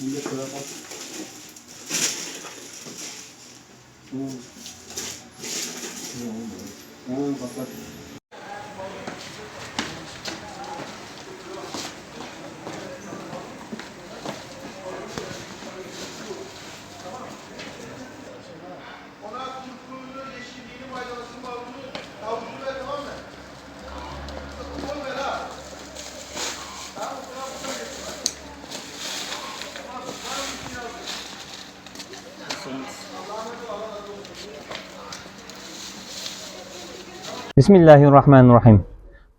İyice şöyle bak. Bak bak. Ona turşuluğunu, yeşilliğini, maydanozunu, marulunu, havucunu ver, tamam mı? Koy ver ha. Tamam mı? Tamam mı? Tamam mı? Tamam mı? Bismillahirrahmanirrahim.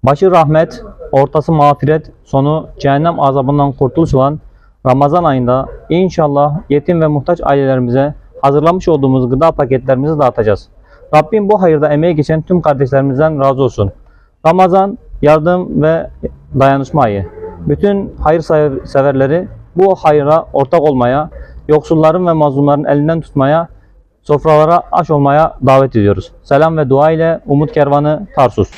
Başı rahmet, ortası mağfiret, sonu cehennem azabından kurtuluş olan Ramazan ayında inşallah yetim ve muhtaç ailelerimize hazırlamış olduğumuz gıda paketlerimizi dağıtacağız. Rabbim bu hayırda emeği geçen tüm kardeşlerimizden razı olsun. Ramazan yardım ve dayanışma ayı. Bütün hayır severleri bu hayra ortak olmaya, yoksulların ve mazlumların elinden tutmaya, sofralara aş olmaya davet ediyoruz. Selam ve dua ile Umut Kervanı, Tarsus.